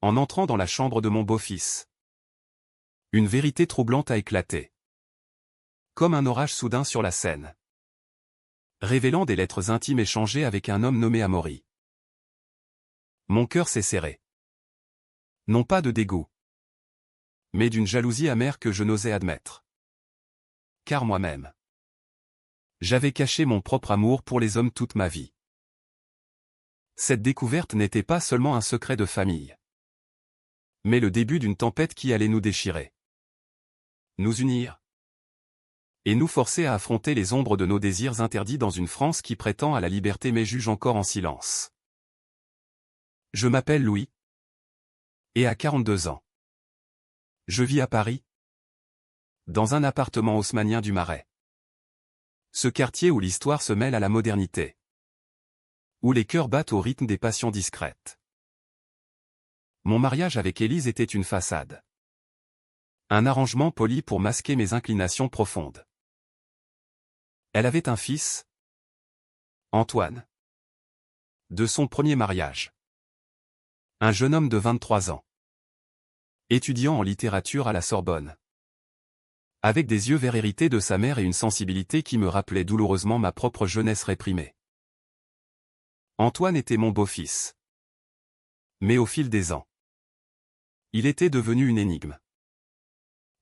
en entrant dans la chambre de mon beau-fils. Une vérité troublante a éclaté. Comme un orage soudain sur la scène. Révélant des lettres intimes échangées avec un homme nommé Amaury. Mon cœur s'est serré. Non pas de dégoût, mais d'une jalousie amère que je n'osais admettre. Car moi-même, j'avais caché mon propre amour pour les hommes toute ma vie. Cette découverte n'était pas seulement un secret de famille, mais le début d'une tempête qui allait nous déchirer, nous unir, et nous forcer à affronter les ombres de nos désirs interdits dans une France qui prétend à la liberté mais juge encore en silence. Je m'appelle Louis, et à 42 ans. Je vis à Paris, dans un appartement haussmannien du Marais. Ce quartier où l'histoire se mêle à la modernité. Où les cœurs battent au rythme des passions discrètes. Mon mariage avec Élise était une façade. Un arrangement poli pour masquer mes inclinations profondes. Elle avait un fils, Antoine. De son premier mariage. Un jeune homme de 23 ans. Étudiant en littérature à la Sorbonne. Avec des yeux verts hérités de sa mère et une sensibilité qui me rappelait douloureusement ma propre jeunesse réprimée. Antoine était mon beau-fils. Mais au fil des ans, il était devenu une énigme.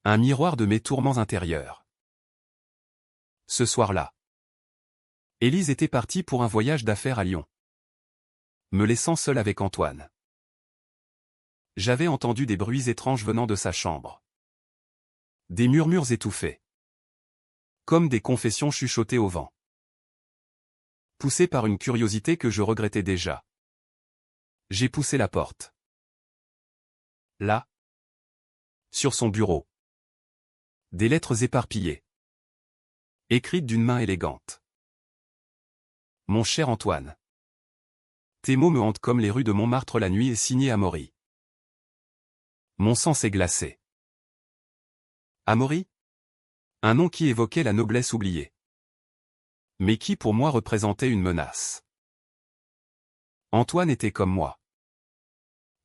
Un miroir de mes tourments intérieurs. Ce soir-là, Élise était partie pour un voyage d'affaires à Lyon, me laissant seul avec Antoine. J'avais entendu des bruits étranges venant de sa chambre. Des murmures étouffés. Comme des confessions chuchotées au vent. Poussé par une curiosité que je regrettais déjà. J'ai poussé la porte. Là, sur son bureau, des lettres éparpillées, écrites d'une main élégante. Mon cher Antoine. Tes mots me hantent comme les rues de Montmartre la nuit et signé Amaury. Mon sang s'est glacé. Amaury? Un nom qui évoquait la noblesse oubliée. Mais qui pour moi représentait une menace. Antoine était comme moi.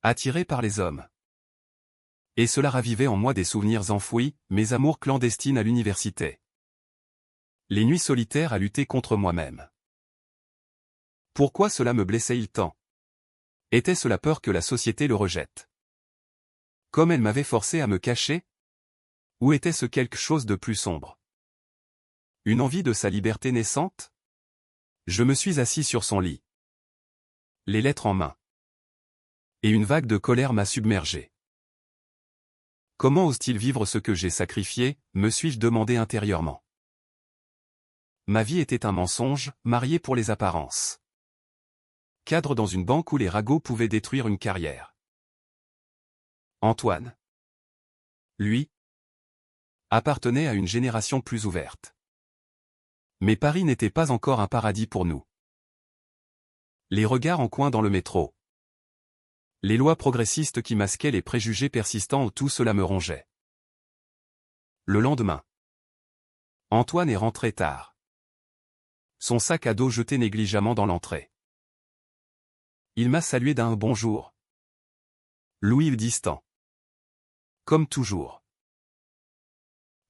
Attiré par les hommes. Et cela ravivait en moi des souvenirs enfouis, mes amours clandestines à l'université. Les nuits solitaires à lutter contre moi-même. Pourquoi cela me blessait-il tant? Était-ce la peur que la société le rejette? Comme elle m'avait forcé à me cacher? Ou était-ce quelque chose de plus sombre? Une envie de sa liberté naissante? Je me suis assis sur son lit. Les lettres en main. Et une vague de colère m'a submergé. Comment ose-t-il vivre ce que j'ai sacrifié, me suis-je demandé intérieurement. Ma vie était un mensonge, marié pour les apparences. Cadre dans une banque où les ragots pouvaient détruire une carrière. Antoine, lui, appartenait à une génération plus ouverte. Mais Paris n'était pas encore un paradis pour nous. Les regards en coin dans le métro. Les lois progressistes qui masquaient les préjugés persistants, tout cela me rongeait. Le lendemain, Antoine est rentré tard. Son sac à dos jeté négligemment dans l'entrée. Il m'a salué d'un bonjour. Louis distant. Comme toujours.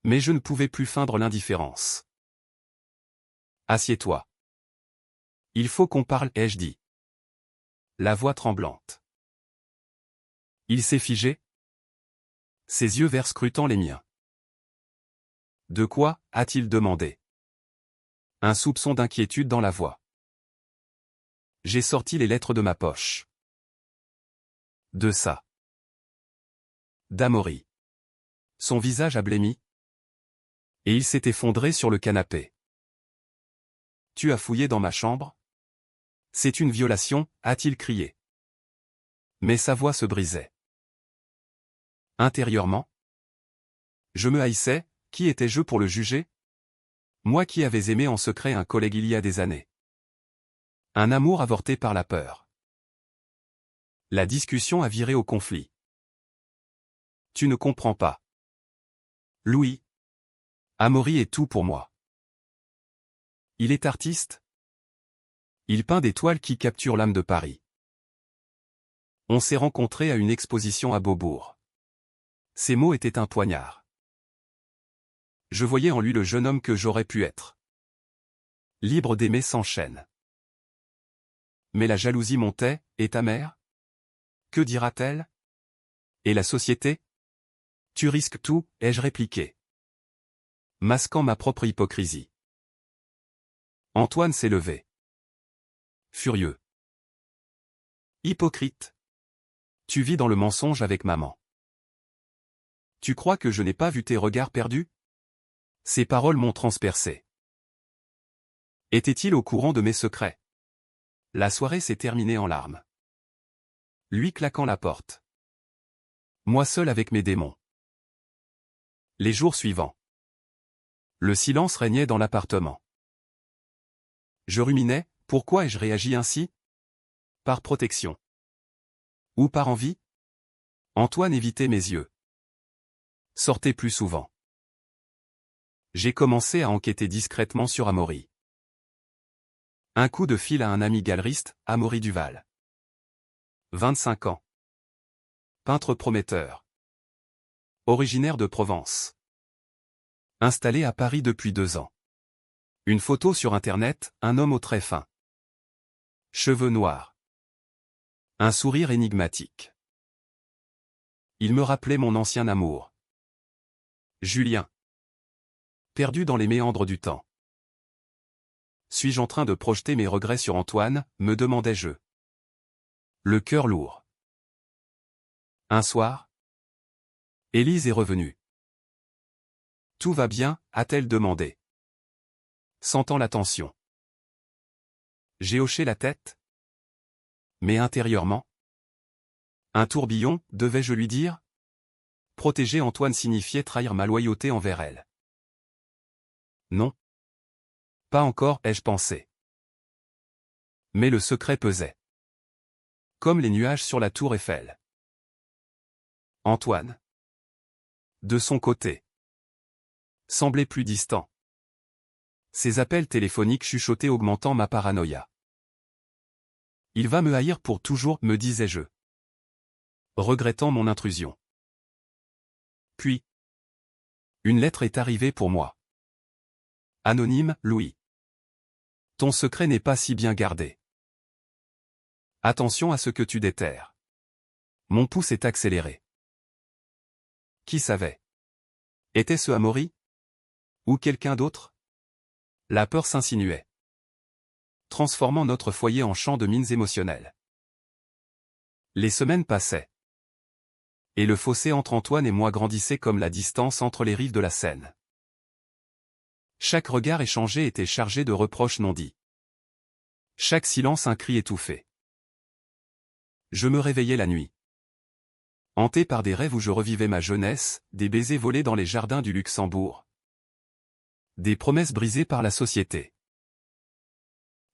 Mais je ne pouvais plus feindre l'indifférence. Assieds-toi. Il faut qu'on parle, ai-je dit. La voix tremblante. Il s'est figé. Ses yeux verts scrutant les miens. De quoi, a-t-il demandé? Un soupçon d'inquiétude dans la voix. J'ai sorti les lettres de ma poche. De ça. D'Amaury. Son visage a blêmi. Et il s'est effondré sur le canapé. Tu as fouillé dans ma chambre? C'est une violation, a-t-il crié. Mais sa voix se brisait. Intérieurement, je me haïssais, qui étais-je pour le juger? Moi qui avais aimé en secret un collègue il y a des années. Un amour avorté par la peur. La discussion a viré au conflit. Tu ne comprends pas. Louis. Amaury est tout pour moi. Il est artiste. Il peint des toiles qui capturent l'âme de Paris. On s'est rencontrés à une exposition à Beaubourg. Ses mots étaient un poignard. Je voyais en lui le jeune homme que j'aurais pu être. Libre d'aimer sans chaîne. Mais la jalousie montait, et ta mère? Que dira-t-elle? Et la société? Tu risques tout, ai-je répliqué, masquant ma propre hypocrisie. Antoine s'est levé. Furieux. Hypocrite. Tu vis dans le mensonge avec maman. Tu crois que je n'ai pas vu tes regards perdus? Ces paroles m'ont transpercé. Était-il au courant de mes secrets? La soirée s'est terminée en larmes. Lui claquant la porte. Moi seul avec mes démons. Les jours suivants. Le silence régnait dans l'appartement. Je ruminais, pourquoi ai-je réagi ainsi? Par protection. Ou par envie? Antoine évitait mes yeux. Sortait plus souvent. J'ai commencé à enquêter discrètement sur Amaury. Un coup de fil à un ami galeriste, Amaury Duval. 25 ans. Peintre prometteur. Originaire de Provence. Installé à Paris depuis 2 ans. Une photo sur internet, un homme aux traits fins. Cheveux noirs. Un sourire énigmatique. Il me rappelait mon ancien amour. Julien. Perdu dans les méandres du temps. Suis-je en train de projeter mes regrets sur Antoine, me demandais-je. Le cœur lourd. Un soir, Élise est revenue. Tout va bien, a-t-elle demandé. Sentant la tension. J'ai hoché la tête. Mais intérieurement. Un tourbillon, devais-je lui dire? Protéger Antoine signifiait trahir ma loyauté envers elle. Non. Pas encore, ai-je pensé. Mais le secret pesait. Comme les nuages sur la tour Eiffel. Antoine. De son côté. Semblait plus distant. Ses appels téléphoniques chuchotaient augmentant ma paranoïa. Il va me haïr pour toujours, me disais-je. Regrettant mon intrusion. Puis. Une lettre est arrivée pour moi. Anonyme, Louis. Ton secret n'est pas si bien gardé. Attention à ce que tu déterres. Mon pouce est accéléré. Qui savait? Était-ce Amaury? Ou quelqu'un d'autre? La peur s'insinuait, transformant notre foyer en champ de mines émotionnelles. Les semaines passaient. Et le fossé entre Antoine et moi grandissait comme la distance entre les rives de la Seine. Chaque regard échangé était chargé de reproches non dits. Chaque silence un cri étouffé. Je me réveillais la nuit. Hanté par des rêves où je revivais ma jeunesse, des baisers volés dans les jardins du Luxembourg. Des promesses brisées par la société.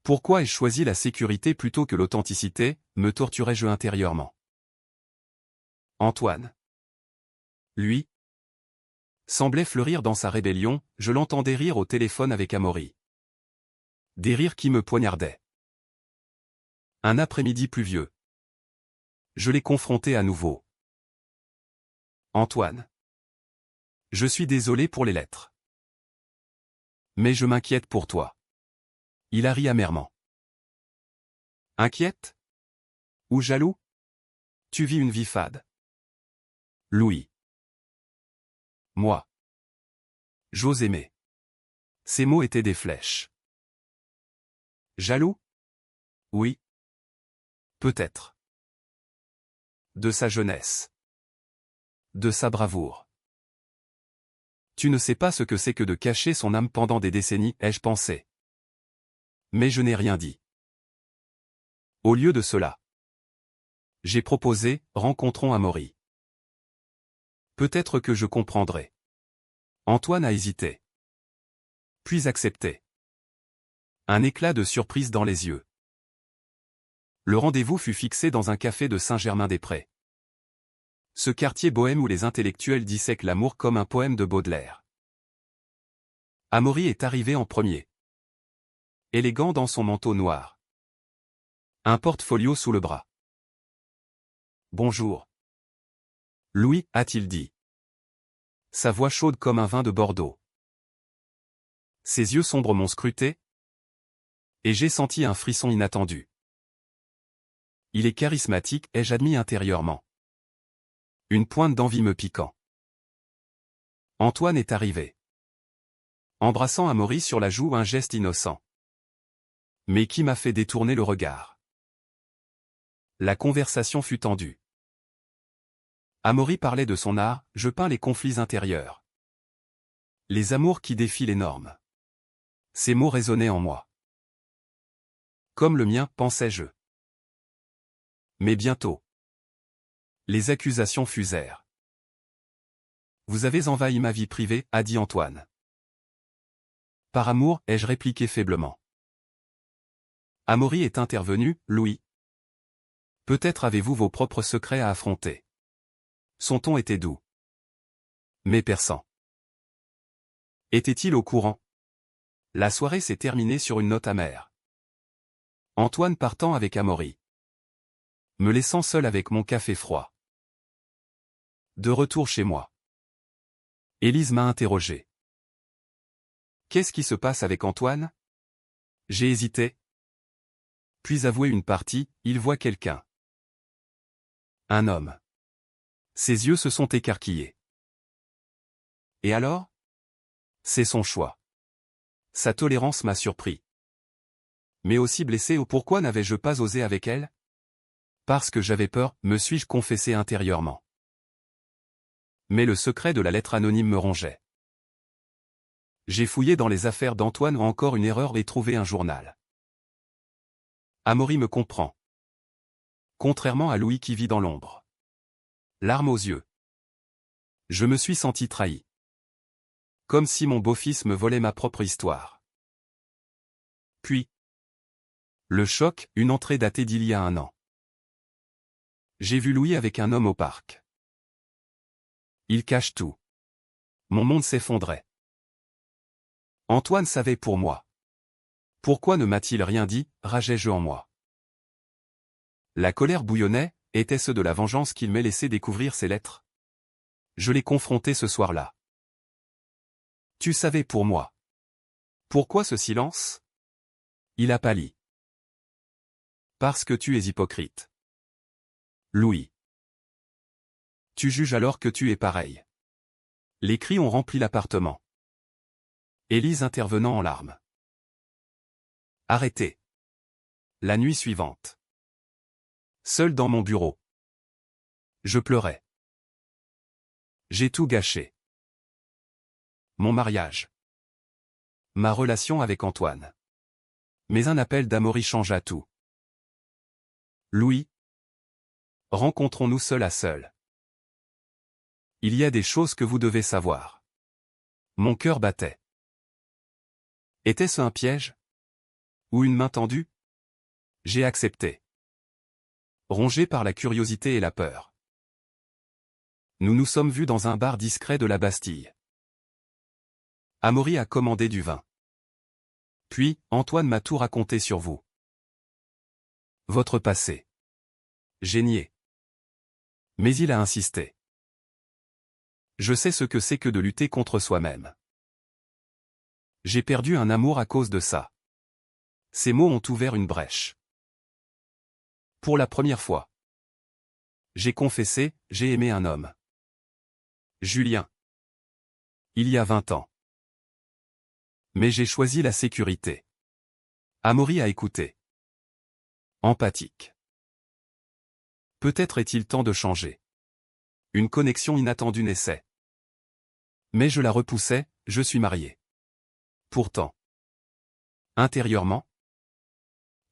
Pourquoi ai-je choisi la sécurité plutôt que l'authenticité, me torturais-je intérieurement. Antoine. Lui. Semblait fleurir dans sa rébellion, je l'entendais rire au téléphone avec Amaury. Des rires qui me poignardaient. Un après-midi pluvieux. Je l'ai confronté à nouveau. Antoine. Je suis désolé pour les lettres. Mais je m'inquiète pour toi. Il a ri amèrement. Inquiète? Ou jaloux? Tu vis une vie fade. Louis. Moi. J'ose aimer. Ces mots étaient des flèches. Jaloux? Oui. Peut-être. De sa jeunesse. De sa bravoure. Tu ne sais pas ce que c'est que de cacher son âme pendant des décennies, ai-je pensé. Mais je n'ai rien dit. Au lieu de cela, j'ai proposé, rencontrons Amaury. Peut-être que je comprendrai. Antoine a hésité. Puis accepté. Un éclat de surprise dans les yeux. Le rendez-vous fut fixé dans un café de Saint-Germain-des-Prés. Ce quartier bohème où les intellectuels dissèquent l'amour comme un poème de Baudelaire. Amaury est arrivé en premier. Élégant dans son manteau noir. Un portfolio sous le bras. Bonjour. Louis, a-t-il dit. Sa voix chaude comme un vin de Bordeaux. Ses yeux sombres m'ont scruté, et j'ai senti un frisson inattendu. Il est charismatique, ai-je admis intérieurement. Une pointe d'envie me piquant. Antoine est arrivé. Embrassant Amaury sur la joue, un geste innocent. Mais qui m'a fait détourner le regard. La conversation fut tendue. Amaury parlait de son art, je peins les conflits intérieurs. Les amours qui défient les normes. Ces mots résonnaient en moi. Comme le mien, pensais-je. Mais bientôt. Les accusations fusèrent. Vous avez envahi ma vie privée, a dit Antoine. Par amour, ai-je répliqué faiblement. Amaury est intervenu, Louis. Peut-être avez-vous vos propres secrets à affronter. Son ton était doux. Mais perçant. Était-il au courant? La soirée s'est terminée sur une note amère. Antoine partant avec Amaury. Me laissant seul avec mon café froid. De retour chez moi. Élise m'a interrogé. Qu'est-ce qui se passe avec Antoine? J'ai hésité. Puis avoué une partie, il voit quelqu'un. Un homme. Ses yeux se sont écarquillés. Et alors? C'est son choix. Sa tolérance m'a surpris. Mais aussi blessé, pourquoi n'avais-je pas osé avec elle? Parce que j'avais peur, me suis-je confessé intérieurement. Mais le secret de la lettre anonyme me rongeait. J'ai fouillé dans les affaires d'Antoine, encore une erreur, et trouvé un journal. Amaury me comprend. Contrairement à Louis qui vit dans l'ombre. Larmes aux yeux. Je me suis senti trahi. Comme si mon beau-fils me volait ma propre histoire. Puis. Le choc, une entrée datée d'il y a 1 an. J'ai vu Louis avec un homme au parc. Il cache tout. Mon monde s'effondrait. Antoine savait pour moi. Pourquoi ne m'a-t-il rien dit, rageais-je en moi. La colère bouillonnait, était-ce de la vengeance qu'il m'ait laissé découvrir ces lettres? Je l'ai confronté ce soir-là. Tu savais pour moi. Pourquoi ce silence? Il a pâli. Parce que tu es hypocrite. Louis. Tu juges alors que tu es pareil. Les cris ont rempli l'appartement. Élise intervenant en larmes. Arrêtez. La nuit suivante. Seul dans mon bureau. Je pleurais. J'ai tout gâché. Mon mariage. Ma relation avec Antoine. Mais un appel d'Amaury changea tout. Louis. Rencontrons-nous seul à seul. Il y a des choses que vous devez savoir. Mon cœur battait. Était-ce un piège? Ou une main tendue? J'ai accepté. Rongé par la curiosité et la peur. Nous nous sommes vus dans un bar discret de la Bastille. Amaury a commandé du vin. Puis, Antoine m'a tout raconté sur vous. Votre passé. J'ai nié. Mais il a insisté. Je sais ce que c'est que de lutter contre soi-même. J'ai perdu un amour à cause de ça. Ces mots ont ouvert une brèche. Pour la première fois. J'ai confessé, j'ai aimé un homme. Julien. Il y a 20 ans. Mais j'ai choisi la sécurité. Amaury a écouté. Empathique. Peut-être est-il temps de changer. Une connexion inattendue naissait. Mais je la repoussais, je suis marié. Pourtant. Intérieurement.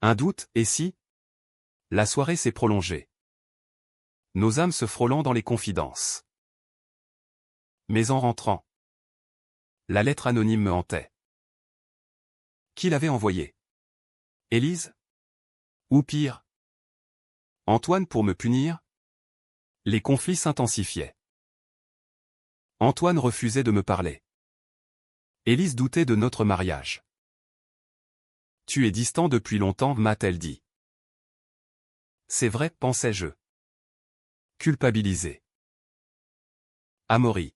Un doute, et si? La soirée s'est prolongée. Nos âmes se frôlant dans les confidences. Mais en rentrant. La lettre anonyme me hantait. Qui l'avait envoyée? Élise? Ou pire? Antoine pour me punir? Les conflits s'intensifiaient. Antoine refusait de me parler. Élise doutait de notre mariage. Tu es distant depuis longtemps, m'a-t-elle dit. C'est vrai, pensais-je. Culpabilisé. Amaury.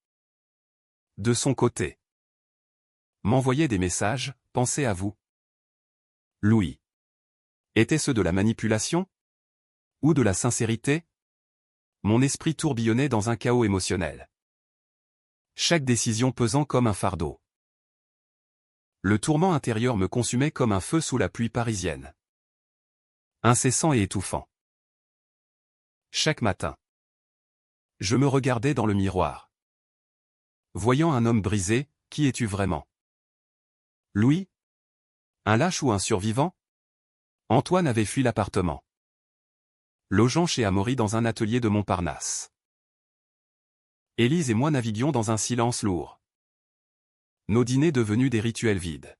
De son côté. M'envoyait des messages, pensez à vous. Louis. Était-ce de la manipulation? Ou de la sincérité? Mon esprit tourbillonnait dans un chaos émotionnel. Chaque décision pesant comme un fardeau. Le tourment intérieur me consumait comme un feu sous la pluie parisienne. Incessant et étouffant. Chaque matin. Je me regardais dans le miroir. Voyant un homme brisé, qui es-tu vraiment? Louis? Un lâche ou un survivant? Antoine avait fui l'appartement. Logeant chez Amaury dans un atelier de Montparnasse. Élise et moi naviguions dans un silence lourd. Nos dîners devenus des rituels vides.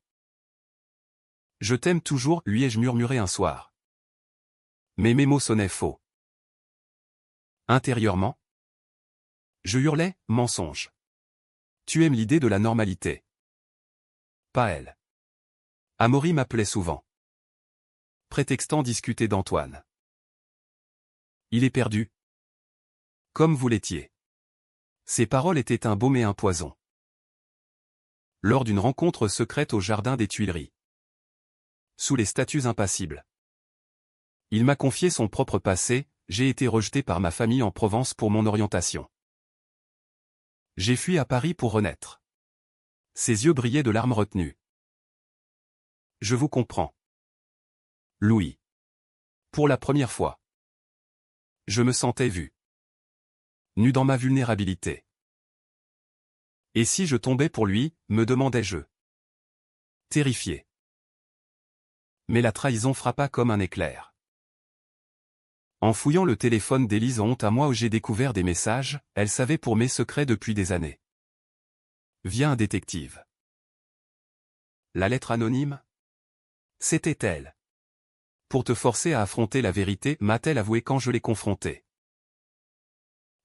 Je t'aime toujours, lui ai-je murmuré un soir. Mais mes mots sonnaient faux. Intérieurement, je hurlais, mensonge. Tu aimes l'idée de la normalité. Pas elle. Amaury m'appelait souvent. Prétextant discuter d'Antoine. Il est perdu. Comme vous l'étiez. Ses paroles étaient un baume et un poison. Lors d'une rencontre secrète au jardin des Tuileries. Sous les statues impassibles. Il m'a confié son propre passé, j'ai été rejeté par ma famille en Provence pour mon orientation. J'ai fui à Paris pour renaître. Ses yeux brillaient de larmes retenues. Je vous comprends. Louis. Pour la première fois. Je me sentais vu. Nu dans ma vulnérabilité. Et si je tombais pour lui, me demandais-je. Terrifié. Mais la trahison frappa comme un éclair. En fouillant le téléphone d'Élise, honte à moi où j'ai découvert des messages, elle savait pour mes secrets depuis des années. Via un détective. La lettre anonyme? C'était elle. Pour te forcer à affronter la vérité, m'a-t-elle avoué quand je l'ai confrontée.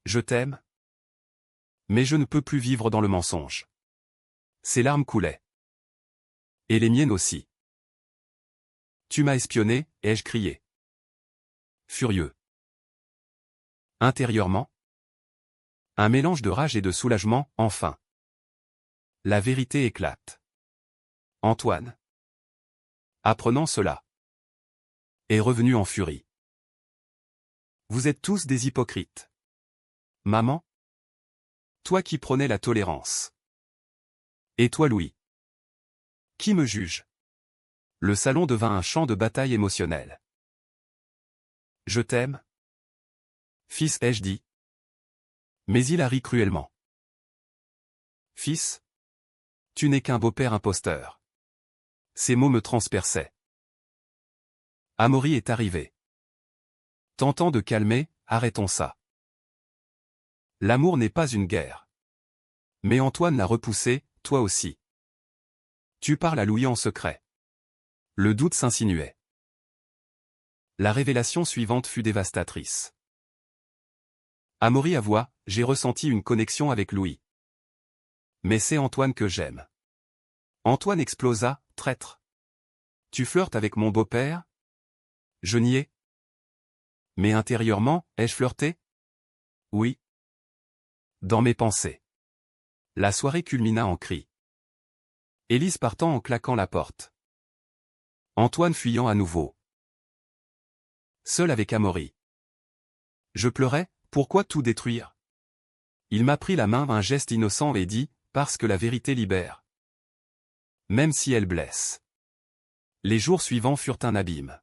Je t'aime. Mais je ne peux plus vivre dans le mensonge. Ses larmes coulaient. Et les miennes aussi. Tu m'as espionné, ai-je crié. Furieux. Intérieurement. Un mélange de rage et de soulagement, enfin. La vérité éclate. Antoine. Apprenant cela. Est revenu en furie. Vous êtes tous des hypocrites. Maman? Toi qui prônais la tolérance. Et toi Louis? Qui me juge? Le salon devint un champ de bataille émotionnelle. Je t'aime? Fils, ai-je dit. Mais il a ri cruellement. Fils? Tu n'es qu'un beau-père imposteur. Ces mots me transperçaient. Amaury est arrivé. Tentant de calmer, arrêtons ça. L'amour n'est pas une guerre. Mais Antoine l'a repoussé, toi aussi. Tu parles à Louis en secret. Le doute s'insinuait. La révélation suivante fut dévastatrice. Amaury avoua, j'ai ressenti une connexion avec Louis. Mais c'est Antoine que j'aime. Antoine explosa, traître. Tu flirtes avec mon beau-père? Je niais. Mais intérieurement, ai-je flirté? Oui. Dans mes pensées. La soirée culmina en cris. Élise partant en claquant la porte. Antoine fuyant à nouveau. Seul avec Amaury. Je pleurais, pourquoi tout détruire? Il m'a pris la main, un geste innocent et dit, parce que la vérité libère. Même si elle blesse. Les jours suivants furent un abîme.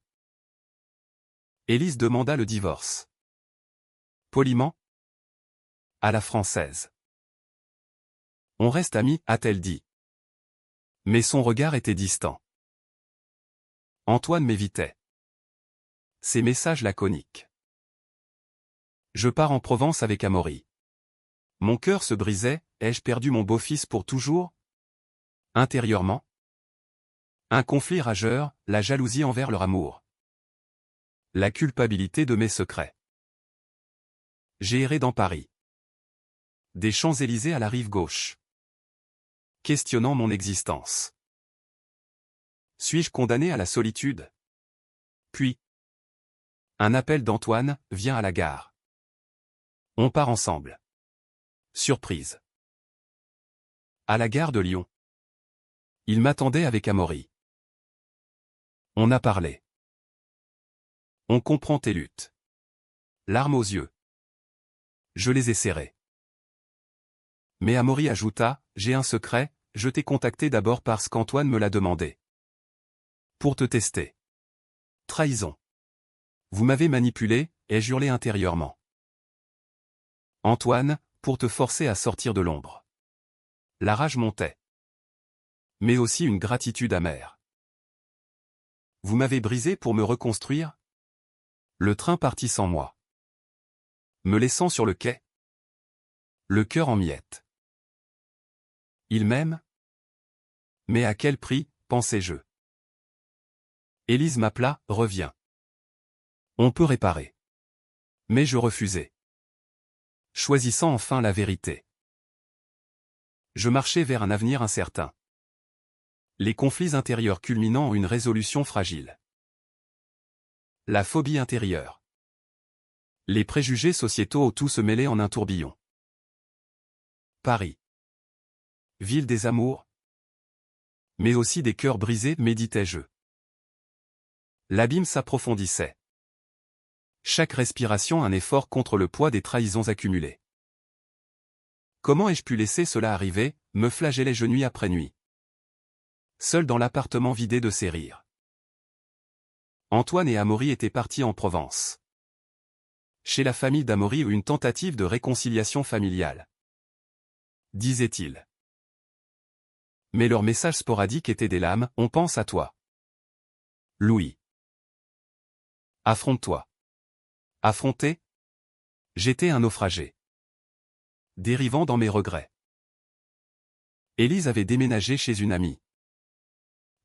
Élise demanda le divorce. Poliment? À la française. On reste amis, a-t-elle dit. Mais son regard était distant. Antoine m'évitait. Ses messages laconiques. Je pars en Provence avec Amaury. Mon cœur se brisait, ai-je perdu mon beau-fils pour toujours? Intérieurement. Un conflit rageur, la jalousie envers leur amour. La culpabilité de mes secrets. J'ai erré dans Paris. Des Champs-Élysées à la rive gauche. Questionnant mon existence. Suis-je condamné à la solitude? Puis. Un appel d'Antoine, viens à la gare. On part ensemble. Surprise. À la gare de Lyon. Il m'attendait avec Amaury. On a parlé. On comprend tes luttes. Larmes aux yeux. Je les ai serrées. Mais Amaury ajouta, j'ai un secret, je t'ai contacté d'abord parce qu'Antoine me l'a demandé. Pour te tester. Trahison. Vous m'avez manipulé, ai-je hurlé intérieurement. Antoine, pour te forcer à sortir de l'ombre. La rage montait. Mais aussi une gratitude amère. Vous m'avez brisé pour me reconstruire? Le train partit sans moi. Me laissant sur le quai. Le cœur en miettes. Il m'aime? Mais à quel prix, pensais-je. Élise m'appela, reviens. On peut réparer. Mais je refusai. Choisissant enfin la vérité. Je marchais vers un avenir incertain. Les conflits intérieurs culminant en une résolution fragile. La phobie intérieure. Les préjugés sociétaux tout se mêlaient en un tourbillon. Paris. Ville des amours. Mais aussi des cœurs brisés, méditais-je. L'abîme s'approfondissait. Chaque respiration un effort contre le poids des trahisons accumulées. Comment ai-je pu laisser cela arriver, me flagellais-je nuit après nuit. Seul dans l'appartement vidé de ses rires. Antoine et Amaury étaient partis en Provence. Chez la famille d'Amaury une tentative de réconciliation familiale. Disait-il. Mais leurs messages sporadiques étaient des lames, on pense à toi. Louis. Affronte-toi. Affronter? J'étais un naufragé. Dérivant dans mes regrets. Élise avait déménagé chez une amie.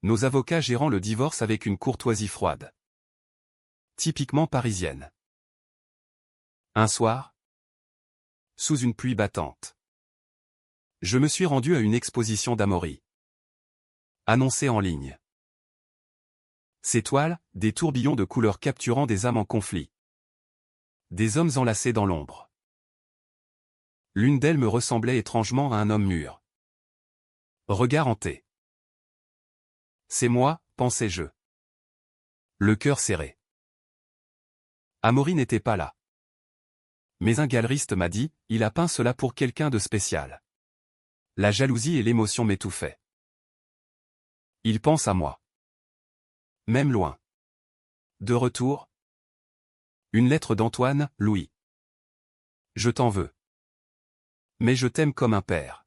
Nos avocats gérant le divorce avec une courtoisie froide. Typiquement parisienne. Un soir, sous une pluie battante, je me suis rendu à une exposition d'Amaury. Annoncée en ligne. Ces toiles, des tourbillons de couleurs capturant des âmes en conflit. Des hommes enlacés dans l'ombre. L'une d'elles me ressemblait étrangement à un homme mûr. Regard hanté. C'est moi, pensais-je. Le cœur serré. Amaury n'était pas là. Mais un galeriste m'a dit, il a peint cela pour quelqu'un de spécial. La jalousie et l'émotion m'étouffaient. Il pense à moi. Même loin. De retour. Une lettre d'Antoine, Louis. Je t'en veux. Mais je t'aime comme un père.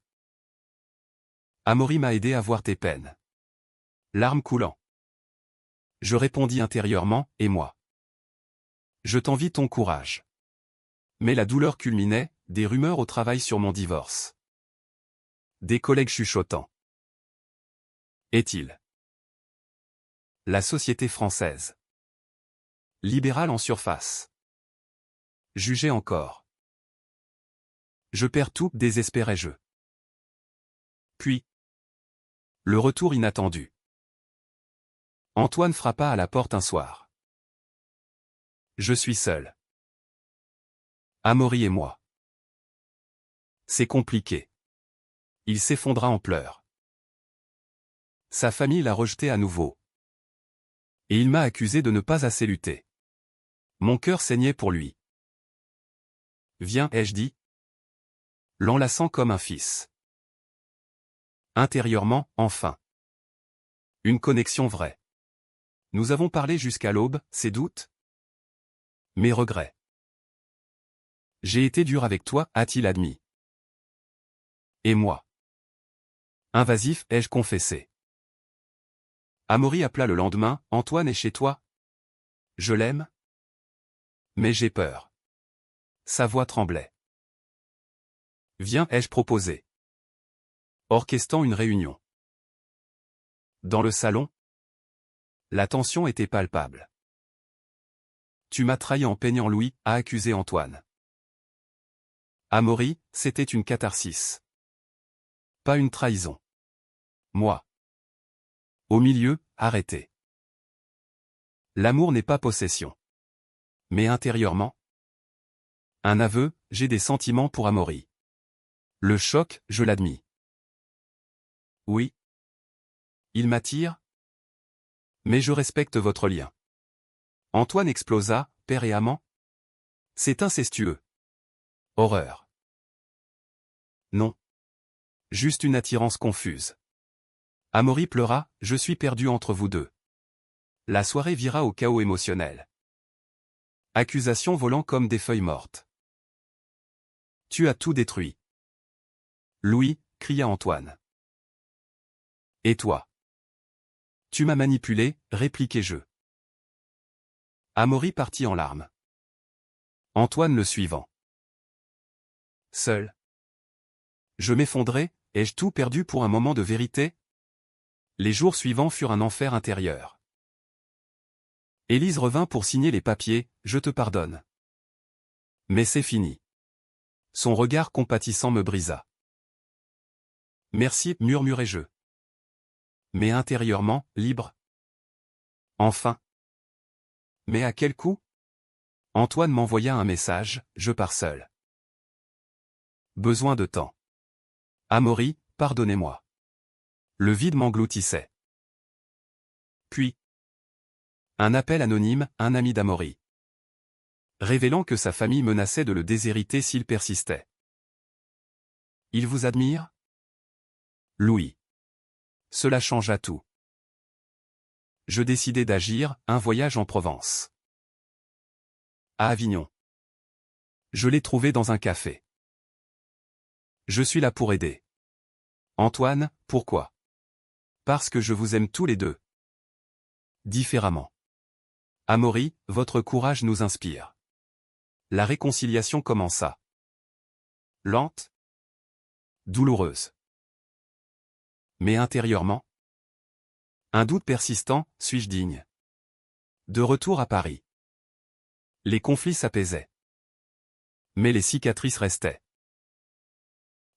Amaury m'a aidé à voir tes peines. Larmes coulant. Je répondis intérieurement, et moi. Je t'envie ton courage. Mais la douleur culminait, des rumeurs au travail sur mon divorce. Des collègues chuchotant. Est-il? La société française. Libérale en surface. Jugée encore. Je perds tout, désespérais-je. Puis. Le retour inattendu. Antoine frappa à la porte un soir. Je suis seul. Amaury et moi. C'est compliqué. Il s'effondra en pleurs. Sa famille l'a rejeté à nouveau. Et il m'a accusé de ne pas assez lutter. Mon cœur saignait pour lui. Viens, ai-je dit. L'enlaçant comme un fils. Intérieurement, enfin. Une connexion vraie. Nous avons parlé jusqu'à l'aube, ses doutes? Mes regrets. J'ai été dur avec toi, a-t-il admis. Et moi? Invasif, ai-je confessé. Amaury appela le lendemain, Antoine est chez toi? Je l'aime? Mais j'ai peur. Sa voix tremblait. Viens, ai-je proposé. Orchestrant une réunion. Dans le salon? La tension était palpable. Tu m'as trahi en peignant Louis, a accusé Antoine. Amaury, c'était une catharsis. Pas une trahison. Moi. Au milieu, arrêté. L'amour n'est pas possession. Mais intérieurement? Un aveu, j'ai des sentiments pour Amaury. Le choc, je l'admets. Oui. Il m'attire. Mais je respecte votre lien. Antoine explosa, père et amant. C'est incestueux. Horreur. Non. Juste une attirance confuse. Amaury pleura, je suis perdu entre vous deux. La soirée vira au chaos émotionnel. Accusations volant comme des feuilles mortes. Tu as tout détruit. Louis, cria Antoine. Et toi? Tu m'as manipulé, répliquai-je. Amaury partit en larmes. Antoine le suivant. Seul. Je m'effondrai, ai-je tout perdu pour un moment de vérité? Les jours suivants furent un enfer intérieur. Élise revint pour signer les papiers, je te pardonne. Mais c'est fini. Son regard compatissant me brisa. Merci, murmurai-je. Mais intérieurement, libre. Enfin. Mais à quel coût? Antoine m'envoya un message, je pars seul. Besoin de temps. Amaury, pardonnez-moi. Le vide m'engloutissait. Puis. Un appel anonyme, un ami d'Amaury. Révélant que sa famille menaçait de le déshériter s'il persistait. Il vous admire? Louis. Cela changea tout. Je décidai d'agir, un voyage en Provence. À Avignon. Je l'ai trouvé dans un café. Je suis là pour aider. Antoine, pourquoi? Parce que je vous aime tous les deux. Différemment. Amaury, votre courage nous inspire. La réconciliation commença. Lente. Douloureuse. Mais intérieurement? Un doute persistant, suis-je digne? De retour à Paris. Les conflits s'apaisaient. Mais les cicatrices restaient.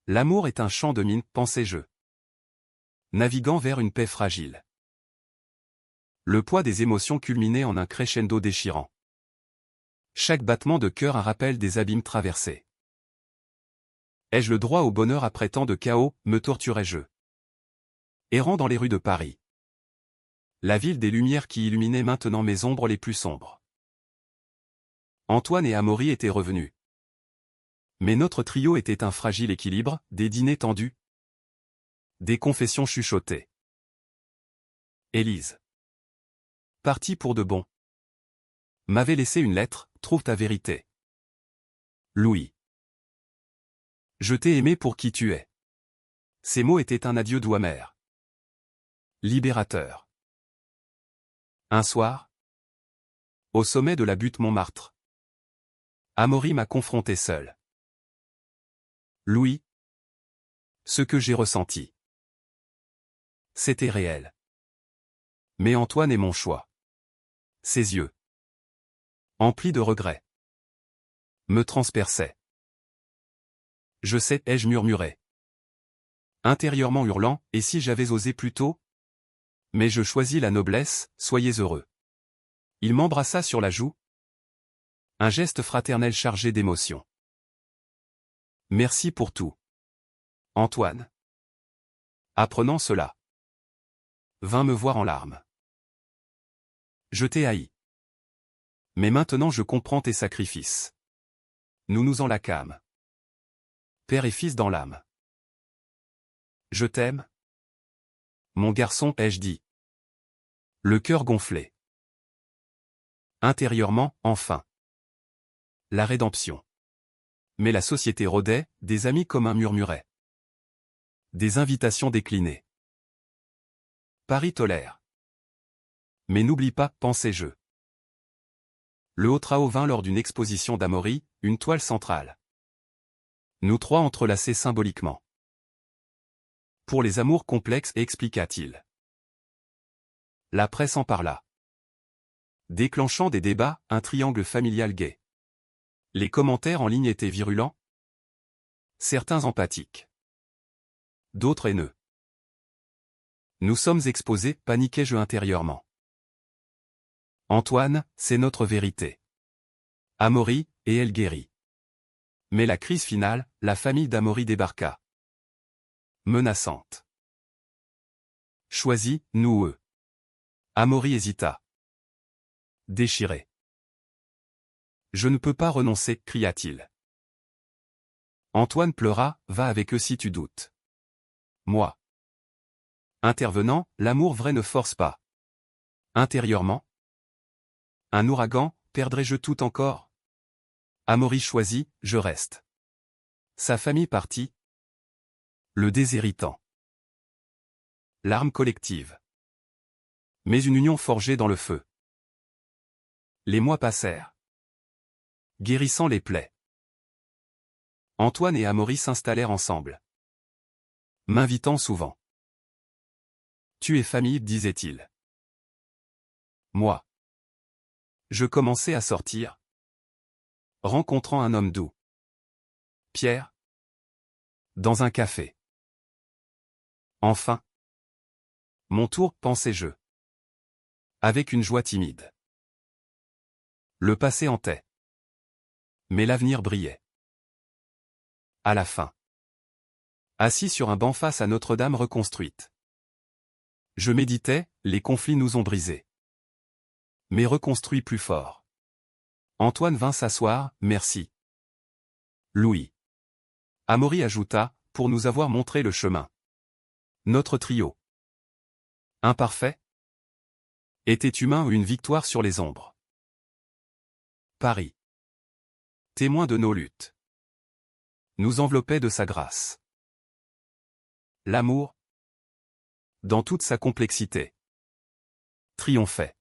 L'amour est un champ de mine, pensais-je. Naviguant vers une paix fragile. Le poids des émotions culminait en un crescendo déchirant. Chaque battement de cœur un rappel des abîmes traversés. Ai-je le droit au bonheur après tant de chaos, me torturais-je. Errant dans les rues de Paris. La ville des lumières qui illuminait maintenant mes ombres les plus sombres. Antoine et Amaury étaient revenus. Mais notre trio était un fragile équilibre, des dîners tendus. Des confessions chuchotées. Élise. Partie pour de bon. M'avait laissé une lettre, trouve ta vérité. Louis. Je t'ai aimé pour qui tu es. Ces mots étaient un adieu doux amer. Libérateur. Un soir. Au sommet de la butte Montmartre. Amaury m'a confronté seul. Louis. Ce que j'ai ressenti. C'était réel. Mais Antoine est mon choix. Ses yeux. Emplis de regrets. Me transperçaient. Je sais, ai-je murmuré. Intérieurement hurlant, et si j'avais osé plus tôt? Mais je choisis la noblesse, soyez heureux. Il m'embrassa sur la joue. Un geste fraternel chargé d'émotion. Merci pour tout. Antoine. Apprenant cela. Vint me voir en larmes. Je t'ai haï. Mais maintenant je comprends tes sacrifices. Nous nous en lacâmes. Père et fils dans l'âme. Je t'aime. Mon garçon, ai-je dit. Le cœur gonflé. Intérieurement, enfin. La rédemption. Mais la société rôdait, des amis communs murmuraient. Des invitations déclinées. Paris tolère. Mais n'oublie pas, pensais-je. Le Haut-Trao vint lors d'une exposition d'Amaury, une toile centrale. Nous trois entrelacés symboliquement. Pour les amours complexes, expliqua-t-il. La presse en parla. Déclenchant des débats, un triangle familial gai. Les commentaires en ligne étaient virulents. Certains empathiques. D'autres haineux. Nous sommes exposés, paniquai-je intérieurement. Antoine, c'est notre vérité. Amaury, et elle guérit. Mais la crise finale, la famille d'Amaury débarqua. Menaçante. Choisis, nous ou eux. Amaury hésita. Déchiré. Je ne peux pas renoncer, cria-t-il. Antoine pleura, va avec eux si tu doutes. Moi. Intervenant, l'amour vrai ne force pas. Intérieurement. Un ouragan, perdrai-je tout encore? Amaury choisit, je reste. Sa famille partit. Le déshéritant. Larmes collectives. Mais une union forgée dans le feu. Les mois passèrent. Guérissant les plaies. Antoine et Amaury s'installèrent ensemble. M'invitant souvent. Tu es famille, disait-il. Moi. Je commençais à sortir. Rencontrant un homme doux. Pierre. Dans un café. Enfin. Mon tour, pensais-je. Avec une joie timide. Le passé hantait. Mais l'avenir brillait. À la fin. Assis sur un banc face à Notre-Dame reconstruite. Je méditais, les conflits nous ont brisés. Mais reconstruits plus forts. Antoine vint s'asseoir, merci. Louis. Amaury ajouta, pour nous avoir montré le chemin. Notre trio. Imparfait. Était humain ou une victoire sur les ombres. Paris. Témoin de nos luttes. Nous enveloppait de sa grâce. L'amour. Dans toute sa complexité. Triomphait.